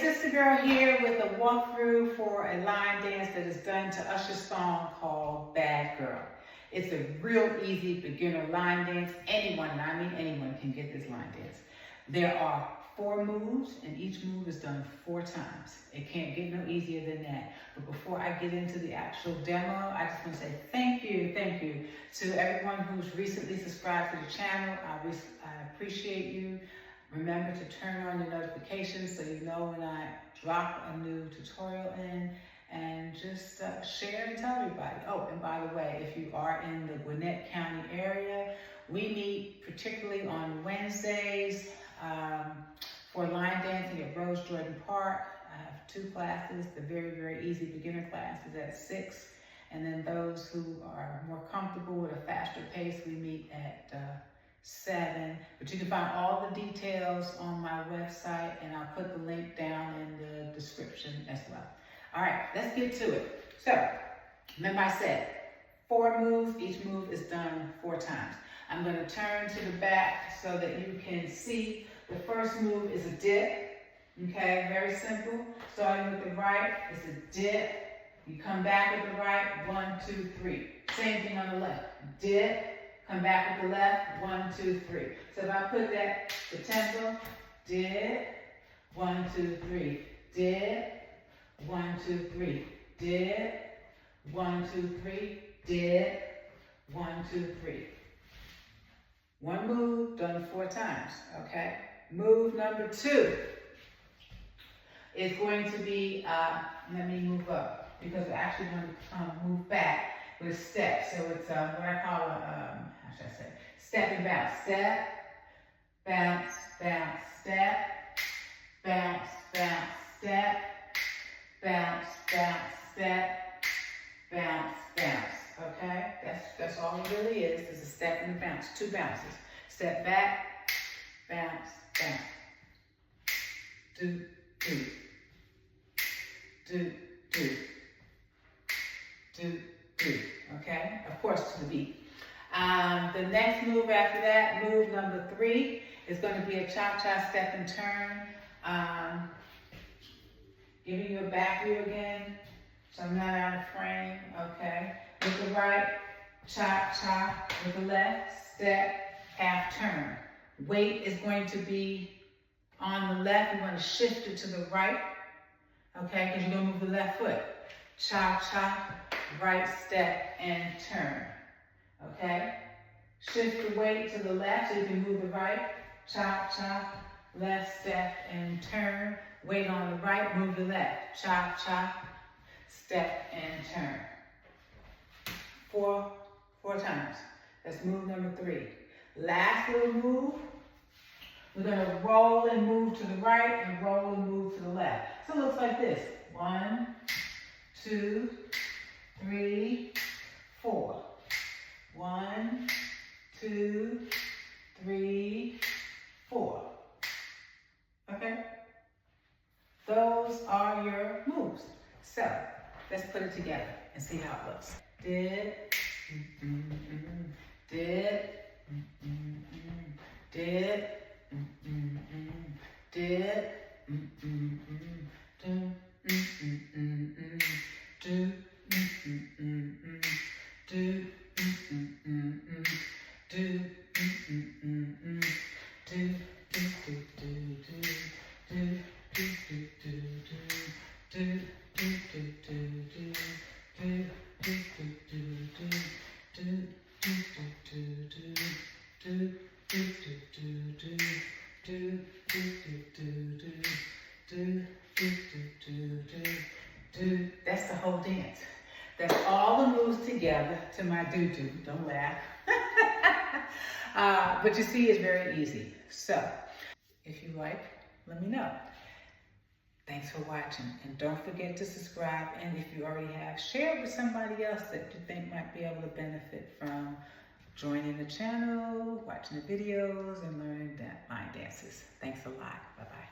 Sister Girl here with a walkthrough for a line dance that is done to Usher's song called Bad Girl. It's a real easy beginner line dance. Anyone, and I mean anyone, can get this line dance. There are 4 moves, and each move is done 4 times. It can't get no easier than that. But before I get into the actual demo, I just want to say thank you to everyone who's recently subscribed to the channel. I appreciate you. Remember to turn on your notifications so you know when I drop a new tutorial in, and just share and tell everybody. Oh, and by the way, if you are in the Gwinnett County area, we meet particularly on Wednesdays for line dancing at Rose Jordan Park. I have 2 classes. The very easy beginner class is at 6. And then those who are more comfortable with a faster pace, we meet at 7. But you can find all the details on my website, and I'll put the link down in the description as well. All right, let's get to it. So, remember I said 4 moves. Each move is done 4 times. I'm going to turn to the back so that you can see. The first move is a dip. Okay, very simple. Starting with the right, it's a dip. You come back with the right, 1, 2, 3. Same thing on the left. Dip, come back with the left, 1, 2, 3. So if I put that, the tempo, dip, 1, 2, 3. Dip, 1, 2, 3. Dip, 1, 2, 3. Dip, 1, 2, 3. 1 move done 4 times, okay? Move number 2 is going to be, let me move up, because we're actually going to move back with steps. So it's what I call how should I say? Step and bounce. Step, bounce, bounce, step, bounce, bounce, step, bounce, bounce, step, bounce, bounce. Okay? That's all it really is. It's a step and a bounce. 2 bounces. Step back, bounce, bounce. Do, do. Do, do. Do, do. Okay? Of course, to the beat. The next move after that, move number 3, is going to be a cha-cha step and turn. Giving you a back view again, so I'm not out of frame. Okay? With the right, cha-cha. With the left, step, half turn. Weight is going to be on the left. We're going to shift it to the right. Okay? Because you're going to move the left foot. Cha-cha, right step, and turn. Okay? Shift the weight to the left so you can move the right. Cha-cha, left step, and turn. Weight on the right, move the left. Cha-cha, step, and turn. 4 times. That's move number 3. Last little move, we're going to roll and move to the right and roll and move to the left. So it looks like this. 1, 2, 3, 4. 1, 2, 3, 4. Okay? Those are your moves. So, let's put it together and see how it looks. Dip, dip, dip, dip, That's the whole dance. That's all the moves together to my doo-doo. Don't laugh. But you see, it's very easy. So, if you like, let me know. Thanks for watching. And don't forget to subscribe. And if you already have, share it with somebody else that you think might be able to benefit from joining the channel, watching the videos, and learning line dances. Thanks a lot. Bye-bye.